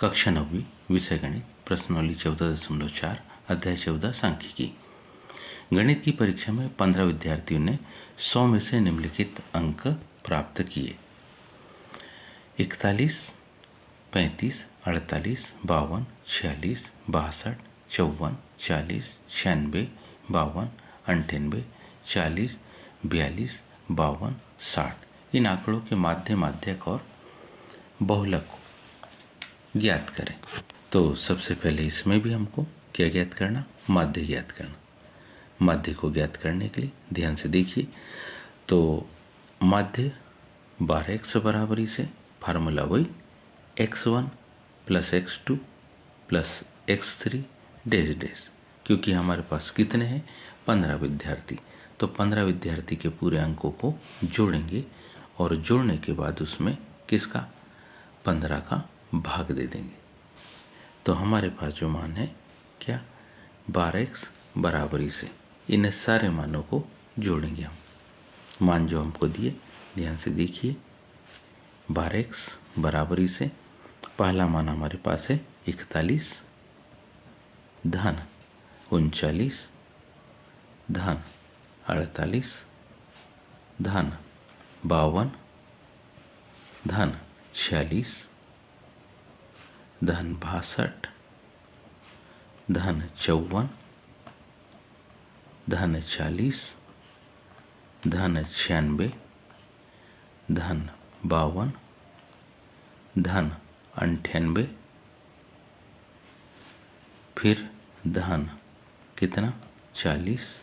कक्षा 9वीं विषय गणित प्रश्नावली 14.4 अध्याय 14 सांख्यिकी। गणित की परीक्षा में 15 विद्यार्थियों ने 100 में से निम्नलिखित अंक प्राप्त किए। 41, 35, 48, 52, 46, 62, 54, 40, 96, 52, 98, 40, 42, 52, 60 इन आंकड़ों के माध्य, माध्यक और बहुलक को ज्ञात करें। तो सबसे पहले इसमें भी हमको क्या ज्ञात करना, माध्य ज्ञात करना। माध्य को ज्ञात करने के लिए ध्यान से देखिए, तो माध्य 12x बराबरी से फार्मूला वही x1 plus x2 plus x3 dash dash, क्योंकि हमारे पास कितने हैं 15 विद्यार्थी, तो 15 विद्यार्थी के पूरे अंकों को जोड़ेंगे और जोड़ने के बाद उसमें किसका 15 का भाग दे देंगे। तो हमारे पास जो मान है क्या 12x बराबरी से इन सारे मानों को जोड़ेंगे हम। मान जो हमको दिए ध्यान से देखिए, 12x बराबरी से पहला मान हमारे पास है 41 धन 39 धन 48 धन 52 धन 46 धन 62 धन 54 धन 40 धन 96 धन 52 धन 98 फिर धन कितना 40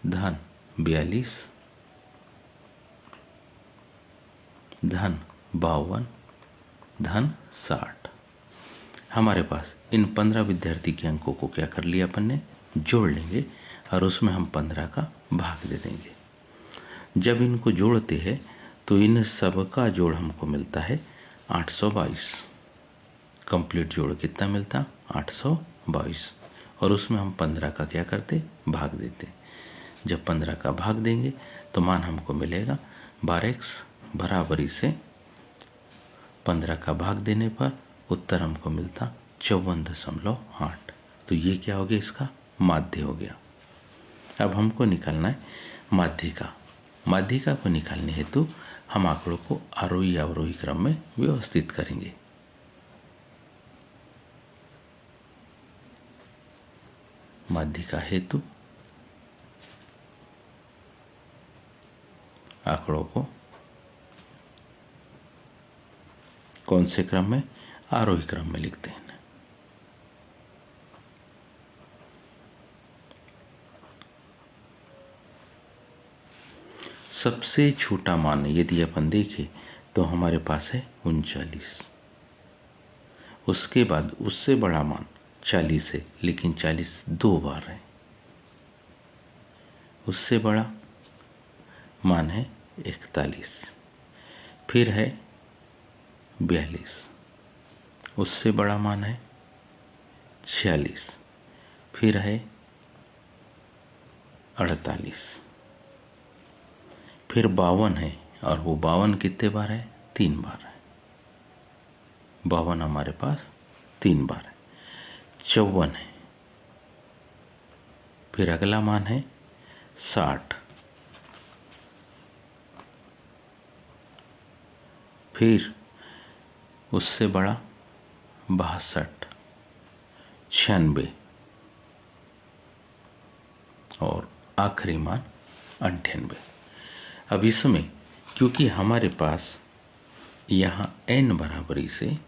धन 42 धन 52 धन 60। हमारे पास इन 15 विद्यार्थी के अंकों को क्या कर लिया अपन ने, जोड़ लेंगे और उसमें हम 15 का भाग दे देंगे। जब इनको जोड़ते हैं तो इन सब का जोड़ हमको मिलता है 822। कंप्लीट जोड़ कितना मिलता 822, और उसमें हम 15 का क्या करते भाग देते। जब 15 का भाग देंगे तो मान हमको मिलेगा 12x बराबरी से 15 का भाग देने पर उत्तर हमको मिलता 54.8। तो ये क्या हो गया, इसका माध्य हो गया। अब हमको निकालना है माध्यिका। माध्यिका को निकालने हेतु हम आंकड़ों को आरोही अवरोही क्रम में व्यवस्थित करेंगे। माध्यिका हेतु आंकड़ों को कौन से क्रम में, आरोही क्रम में लिखते हैं। सबसे छोटा मान यदि अपन देखें तो हमारे पास है 39। उसके बाद उससे बड़ा मान 40 है, लेकिन 40 दो बार है। उससे बड़ा मान है 41, फिर है 42, उससे बड़ा मान है 46, फिर है 48, फिर 52 है, और वो 52 कितने बार है 3 बार है। 52 हमारे पास 3 बार है। 54 है, फिर अगला मान है 60, फिर उससे बड़ा 62, 96 और आखिरी मान 98। अब इसमें क्योंकि हमारे पास यहाँ n बराबरी से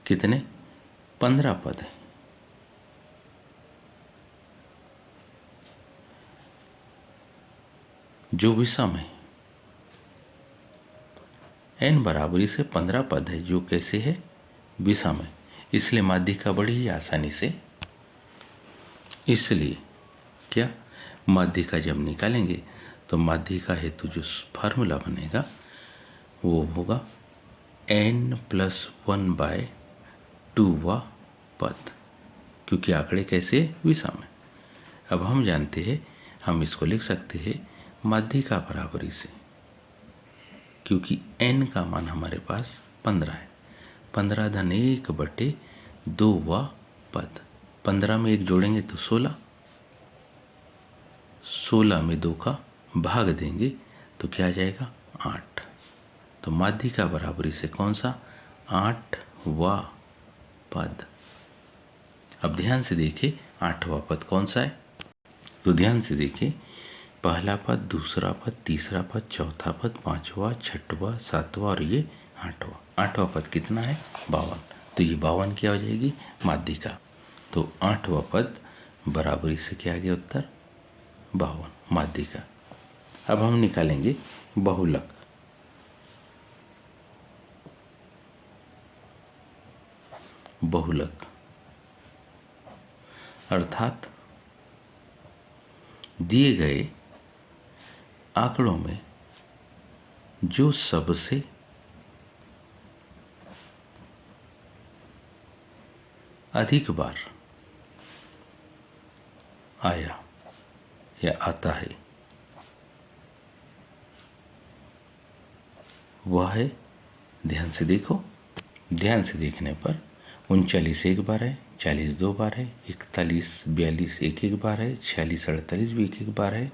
कितने 15 पद है, जो विषम है n बराबरी से 15 पद है, जो कैसे है विषम है, इसलिए माध्यिका बड़ी ही आसानी से। इसलिए क्या माध्यिका जब निकालेंगे तो माध्यिका हेतु जो फार्मूला बनेगा वो होगा n+1/2 पद, क्योंकि आंकड़े कैसे विषम है। अब हम जानते हैं, हम इसको लिख सकते हैं माध्यिका बराबरी से क्योंकि n का मान हमारे पास 15 है। 15 धन 1 बटे 2 पद। 15 में 1 जोड़ेंगे तो 16। 16 में 2 का भाग देंगे तो क्या आ जाएगा 8। तो माध्यिका बराबरी से कौन सा 8वां पद। अब ध्यान से देखिए 8वां पद कौन सा है। तो ध्यान से देखिए पहला पद, दूसरा पद, तीसरा पद, चौथा पद, 5वां, 6वां, 7वां और ये 8वां। 8वां पद कितना है 52। तो ये 52 क्या हो जाएगी माध्यिका। तो 8वां पद बराबरी से क्या आ गया उत्तर 52 माध्यिका। अब हम निकालेंगे बहुलक। बहुलक अर्थात दिए गए आंकड़ों में जो सबसे अधिक बार आया या आता है वह है, ध्यान से देखो, ध्यान से देखने पर 39 एक बार है, 40 2 बार है, 41 42 एक एक बार है, 46 48 भी एक एक बार है,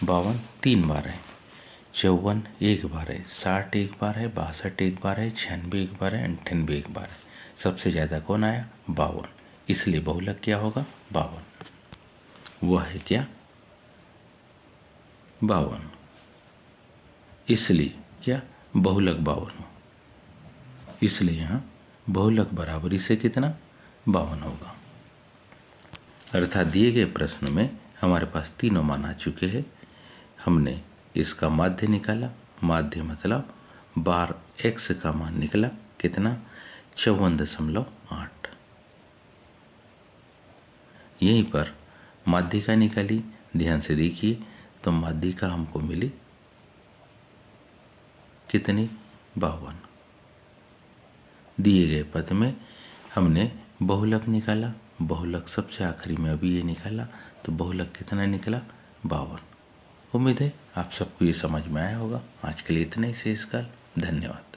52 3 बार है, 54 एक बार है, 60 एक बार है, 62 एक बार है, 96 एक बार है, 98 एक बार है। सबसे ज़्यादा कौन आया 52, इसलिए बहुलक क्या होगा 52। वह है क्या 52, इसलिए क्या बहुलक 52, इसलिए यहाँ बहुलक बराबरी से कितना 52 होगा। अर्थात दिए गए प्रश्न में हमारे पास तीनों मान आ चुके हैं। हमने इसका माध्य निकाला, माध्य मतलब बार x का मान निकला कितना 54.8। यहीं पर माध्यिका निकाली, ध्यान से देखिए तो माध्यिका हमको मिली कितनी 52। दिए गए पद में हमने बहुलक निकाला, बहुलक सबसे आखिरी में अभी ये निकाला, तो बहुलक कितना निकला 52। उम्मीद है आप सबको ये समझ में आया होगा। आज के लिए इतना ही शेष काल, धन्यवाद।